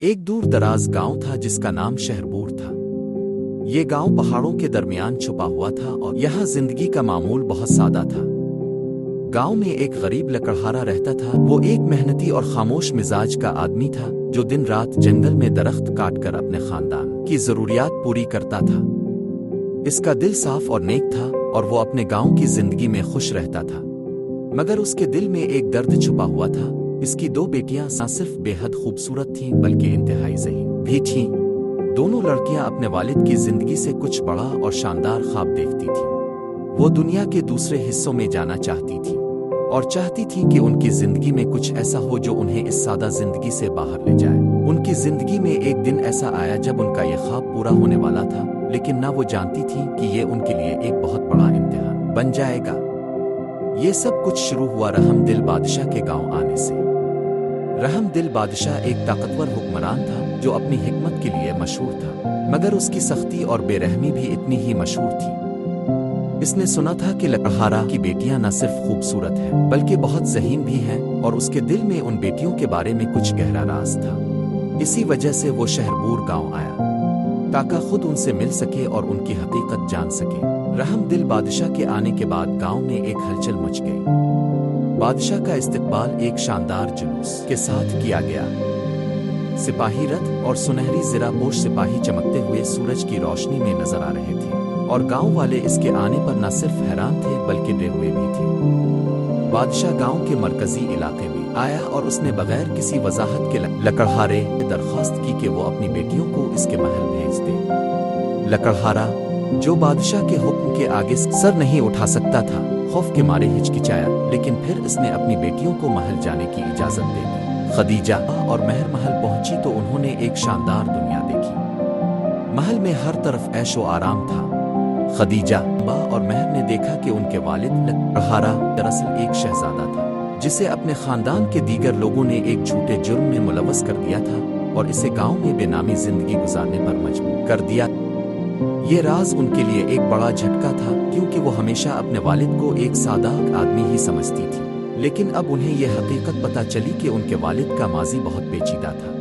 ایک دور دراز گاؤں تھا جس کا نام شہربور تھا۔ یہ گاؤں پہاڑوں کے درمیان چھپا ہوا تھا اور یہاں زندگی کا معمول بہت سادہ تھا۔ گاؤں میں ایک غریب لکڑہارا رہتا تھا۔ وہ ایک محنتی اور خاموش مزاج کا آدمی تھا جو دن رات جنگل میں درخت کاٹ کر اپنے خاندان کی ضروریات پوری کرتا تھا۔ اس کا دل صاف اور نیک تھا اور وہ اپنے گاؤں کی زندگی میں خوش رہتا تھا، مگر اس کے دل میں ایک درد چھپا ہوا تھا۔ اس کی دو بیٹیاں نہ صرف بے حد خوبصورت تھیں بلکہ انتہائی ذہین بھی تھیں۔ دونوں لڑکیاں اپنے والد کی زندگی سے کچھ بڑا اور شاندار خواب دیکھتی تھیں۔ وہ دنیا کے دوسرے حصوں میں جانا چاہتی تھیں اور چاہتی تھیں کہ ان کی زندگی میں کچھ ایسا ہو جو انہیں اس سادہ زندگی سے باہر لے جائے۔ ان کی زندگی میں ایک دن ایسا آیا جب ان کا یہ خواب پورا ہونے والا تھا، لیکن نہ وہ جانتی تھیں کہ یہ ان کے لیے ایک بہت بڑا امتحان بن جائے گا۔ یہ سب کچھ شروع ہوا رحم دل بادشاہ کے گاؤں آنے سے۔ رحم دل بادشاہ ایک طاقتور حکمران تھا جو اپنی حکمت کے لیے مشہور تھا، مگر اس کی سختی اور بے رحمی بھی اتنی ہی مشہور تھی۔ اس نے سنا تھا کہ لکڑہارا کی بیٹیاں نہ صرف خوبصورت ہیں بلکہ بہت ذہین بھی ہیں، اور اس کے دل میں ان بیٹیوں کے بارے میں کچھ گہرا راز تھا۔ اسی وجہ سے وہ شہربور گاؤں آیا تاکہ خود ان سے مل سکے اور ان کی حقیقت جان سکے۔ رحم دل بادشاہ کے آنے کے بعد گاؤں میں ایک ہلچل مچ گئی۔ بادشاہ کا استقبال ایک شاندار جلوس کے ساتھ کیا گیا۔ سپاہی رتھ اور سنہری زرہ پوش سپاہی چمکتے ہوئے سورج کی روشنی میں نظر آ رہے تھے، اور گاؤں والے اس کے آنے پر نہ صرف حیران تھے بلکہ ڈرے ہوئے بھی تھے۔ بادشاہ گاؤں کے مرکزی علاقے میں آیا اور اس نے بغیر کسی وضاحت کے لکڑہارے سے درخواست کی کہ وہ اپنی بیٹیوں کو اس کے محل بھیج دے۔ لکڑہارا، جو بادشاہ کے حکم کے آگے سر نہیں اٹھا سکتا تھا، خوف کے مارے ہچکچایا، لیکن پھر اس نے اپنی بیٹیوں کو محل جانے کی اجازت دے دی۔ خدیجہ اور مہر محل پہنچی تو انہوں نے ایک شاندار دنیا دیکھی۔ محل میں ہر طرف عیش و آرام تھا۔ خدیجہ اور مہر نے دیکھا کہ ان کے والد لکڑہارا دراصل ایک شہزادہ تھا جسے اپنے خاندان کے دیگر لوگوں نے ایک جھوٹے جرم میں ملوث کر دیا تھا اور اسے گاؤں میں بے نامی زندگی گزارنے پر مجبور کر دیا۔ یہ راز ان کے لیے ایک بڑا جھٹکا تھا، کیونکہ وہ ہمیشہ اپنے والد کو ایک سادہ آدمی ہی سمجھتی تھی، لیکن اب انہیں یہ حقیقت پتہ چلی کہ ان کے والد کا ماضی بہت پیچیدہ تھا۔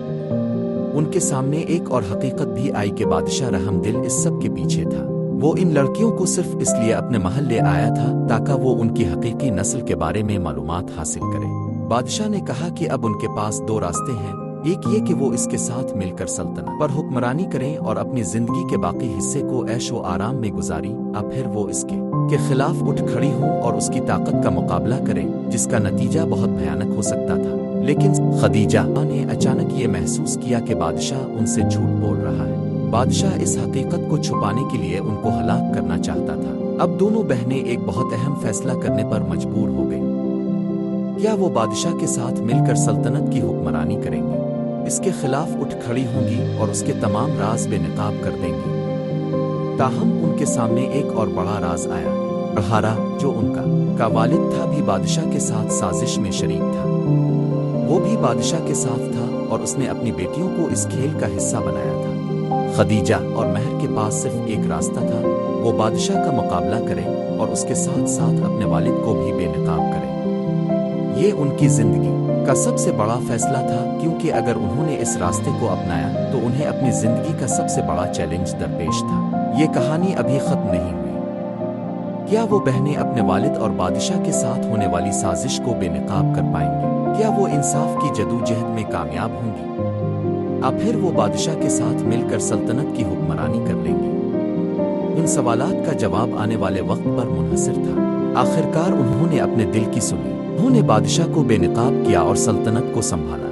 ان کے سامنے ایک اور حقیقت بھی آئی کہ بادشاہ رحم دل اس سب کے پیچھے تھا۔ وہ ان لڑکیوں کو صرف اس لیے اپنے محل لے آیا تھا تاکہ وہ ان کی حقیقی نسل کے بارے میں معلومات حاصل کرے۔ بادشاہ نے کہا کہ اب ان کے پاس دو راستے ہیں، ایک یہ کہ وہ اس کے ساتھ مل کر سلطنت پر حکمرانی کریں اور اپنی زندگی کے باقی حصے کو عیش و آرام میں گزاری، یا پھر وہ اس کے خلاف اٹھ کھڑی ہوں اور اس کی طاقت کا مقابلہ کریں، جس کا نتیجہ بہت بھیانک ہو سکتا تھا۔ لیکن خدیجہ نے اچانک یہ محسوس کیا کہ بادشاہ ان سے جھوٹ بول رہا ہے۔ بادشاہ اس حقیقت کو چھپانے کے لیے ان کو ہلاک کرنا چاہتا تھا۔ اب دونوں بہنیں ایک بہت اہم فیصلہ کرنے پر مجبور ہو گئیں۔ کیا وہ بادشاہ کے ساتھ مل کر سلطنت کی حکمرانی کریں گی، اس کے خلاف اٹھ کھڑی ہوں گی اور اس کے تمام راز بے نقاب کر دیں گی؟ تاہم ان کے سامنے ایک اور بڑا راز آیا۔ لکڑہارا، جو ان کا والد تھا، بھی بادشاہ کے ساتھ سازش میں شریک تھا۔ وہ بھی بادشاہ کے ساتھ تھا اور اس نے اپنی بیٹیوں کو اس کھیل کا حصہ بنایا تھا۔ خدیجہ اور مہر کے پاس صرف ایک راستہ تھا، وہ بادشاہ کا مقابلہ کریں اور اس کے ساتھ ساتھ اپنے والد کو بھی بے نقاب کریں۔ یہ ان کی زندگی کا سب سے بڑا فیصلہ تھا، کیونکہ اگر انہوں نے اس راستے کو اپنایا تو انہیں اپنی زندگی کا سب سے بڑا چیلنج درپیش تھا۔ یہ کہانی ابھی ختم نہیں ہوئی۔ کیا وہ بہنیں اپنے والد اور بادشاہ کے ساتھ ہونے والی سازش کو بے نقاب کر پائیں گی؟ کیا وہ انصاف کی جدوجہد میں کامیاب ہوں گی؟ پھر وہ بادشاہ کے ساتھ مل کر سلطنت کی حکمرانی کر لیں گی؟ ان سوالات کا جواب آنے والے وقت پر منحصر تھا۔ آخرکار انہوں نے اپنے دل کی سنی، انہوں نے بادشاہ کو بے نقاب کیا اور سلطنت کو سنبھالا۔